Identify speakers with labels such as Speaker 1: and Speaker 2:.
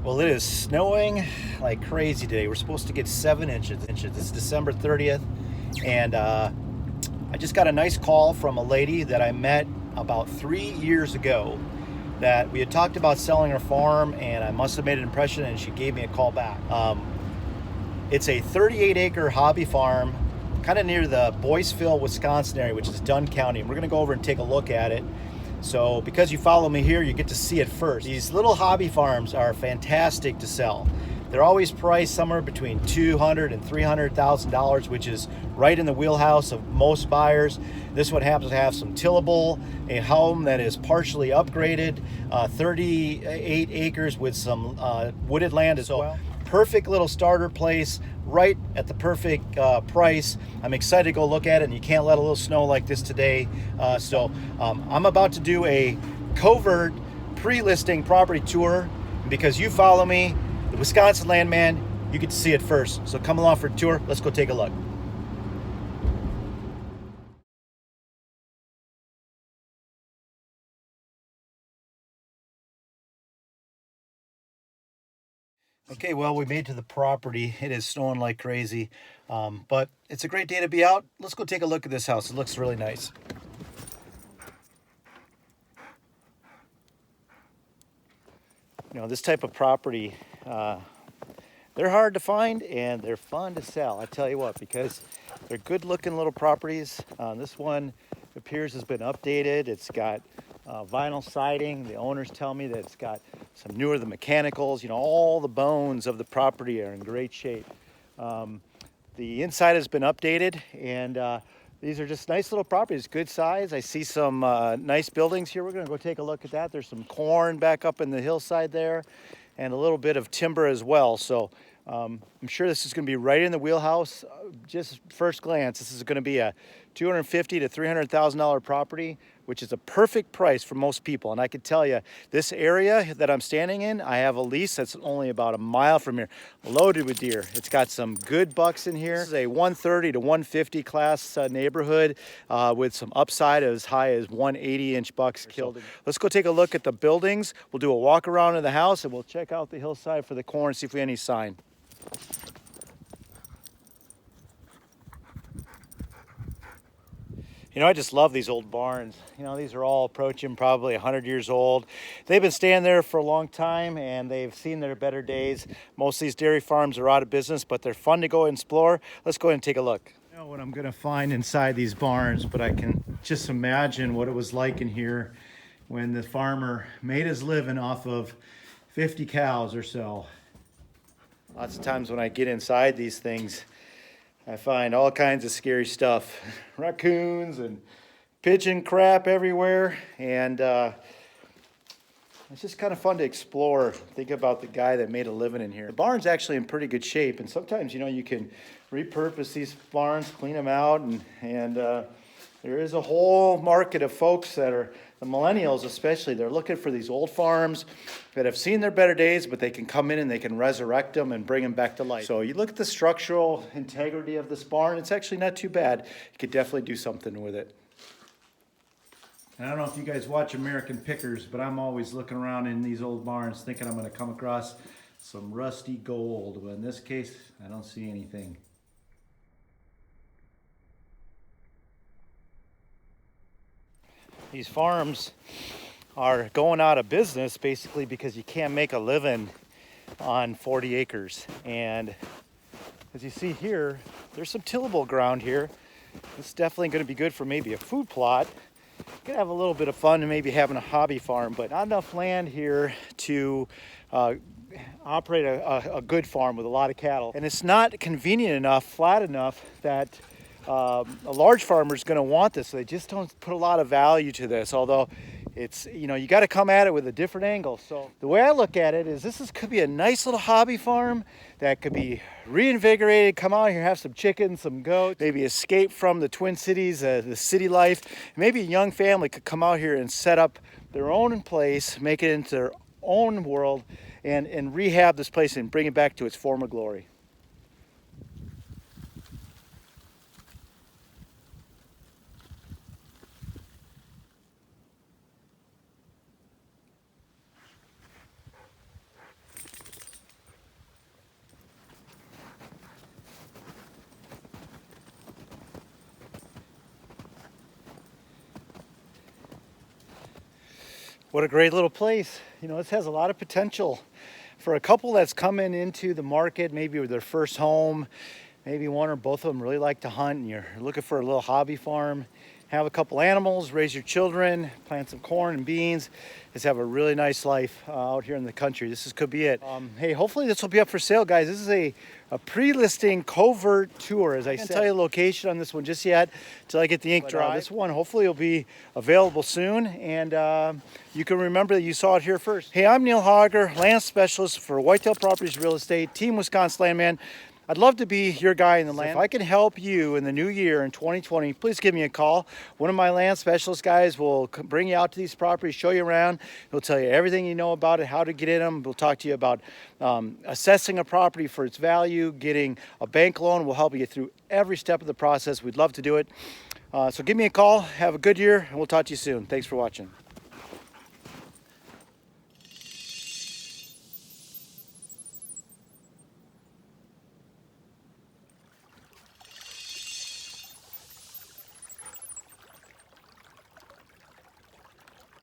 Speaker 1: Well, it is snowing like crazy today. We're supposed to get 7 inches. It's December 30th, and I just got a nice call from a lady that I met about 3 years ago that we had talked about selling her farm, and I must have made an impression, and she gave me a call back. It's a 38-acre hobby farm kind of near the Boyceville, Wisconsin area, which is Dunn County, and we're going to go over and take a look at it. So because you follow me here, you get to see it first. These little hobby farms are fantastic to sell. They're always priced somewhere between $200,000 and $300,000, which is right in the wheelhouse of most buyers. This one happens to have some tillable, a home that is partially upgraded, 38 acres with some wooded land as well. Perfect little starter place, right at the perfect price. I'm excited to go look at it, and you can't let a little snow like this today. I'm about to do a Covert pre-listing property tour. Because you follow me, the Wisconsin LandMan, you get to see it first. So come along for a tour. Let's go take a look. Okay, well, we made it to the property. It is snowing like crazy, but it's a great day to be out. Let's go take a look at this house. It looks really nice. You know, this type of property, they're hard to find and they're fun to sell. I tell you what, because they're good looking little properties. This one appears has been updated. It's got vinyl siding. The owners tell me that it's got some newer the mechanicals. You know, all the bones of the property are in great shape. The inside has been updated, and these are just nice little properties, good size. I see some nice buildings here. We're gonna go take a look at that. There's some corn back up in the hillside there, and a little bit of timber as well. So I'm sure this is going to be right in the wheelhouse. Just first glance, this is going to be a $250,000 to $300,000 property, which is a perfect price for most people. And I can tell you, this area that I'm standing in, I have a lease that's only about a mile from here, loaded with deer. It's got some good bucks in here. This is a 130 to 150 class neighborhood with some upside as high as 180-inch bucks killed. Let's go take a look at the buildings. We'll do a walk around in the house, and we'll check out the hillside for the corn, see if we have any sign. You know, I just love these old barns. You know, these are all approaching probably 100 years old. They've been staying there for a long time, and they've seen their better days. Most of these dairy farms are out of business, but they're fun to go and explore. Let's go ahead and take a look. I don't know what I'm gonna find inside these barns, but I can just imagine what it was like in here when the farmer made his living off of 50 cows or so. Lots of times when I get inside these things, I find all kinds of scary stuff. Raccoons and pigeon crap everywhere. And it's just kind of fun to explore. Think about the guy that made a living in here. The barn's actually in pretty good shape. And sometimes, you know, you can repurpose these barns, clean them out. And there is a whole market of folks that are, the millennials especially, they're looking for these old farms that have seen their better days, but they can come in and they can resurrect them and bring them back to life. So you look at the structural integrity of this barn, it's actually not too bad. You could definitely do something with it. I don't know if you guys watch American Pickers, but I'm always looking around in these old barns thinking I'm going to come across some rusty gold. But in this case, I don't see anything. These farms are going out of business basically because you can't make a living on 40 acres. And as you see here, there's some tillable ground here. It's definitely going to be good for maybe a food plot. You can have a little bit of fun and maybe having a hobby farm, but not enough land here to operate a good farm with a lot of cattle. And it's not convenient enough, flat enough that a large farmer is going to want this. So they just don't put a lot of value to this, although it's, you know, you got to come at it with a different angle. So the way I look at it is could be a nice little hobby farm that could be reinvigorated, come out here, have some chickens, some goats, maybe escape from the Twin Cities, the city life. Maybe a young family could come out here and set up their own place, make it into their own world, and rehab this place and bring it back to its former glory. What a great little place. You know, this has a lot of potential for a couple that's coming into the market, maybe with their first home, maybe one or both of them really like to hunt and you're looking for a little hobby farm. Have a couple animals, raise your children, plant some corn and beans. Just have a really nice life out here in the country. This could be it. Hey, hopefully this will be up for sale, guys. This is a pre-listing Covert tour. As I said, I can't tell you the location on this one just yet till I get the ink dry. This one hopefully will be available soon, and you can remember that you saw it here first. Hey, I'm Neil Hogger, land specialist for Whitetail Properties Real Estate, Team Wisconsin LandMan. I'd love to be your guy in the land. If I can help you in the new year in 2020, please give me a call. One of my land specialist guys will bring you out to these properties, show you around. He'll tell you everything you know about it, how to get in them. We'll talk to you about assessing a property for its value, getting a bank loan. We'll help you through every step of the process. We'd love to do it. So give me a call. Have a good year, and we'll talk to you soon. Thanks for watching.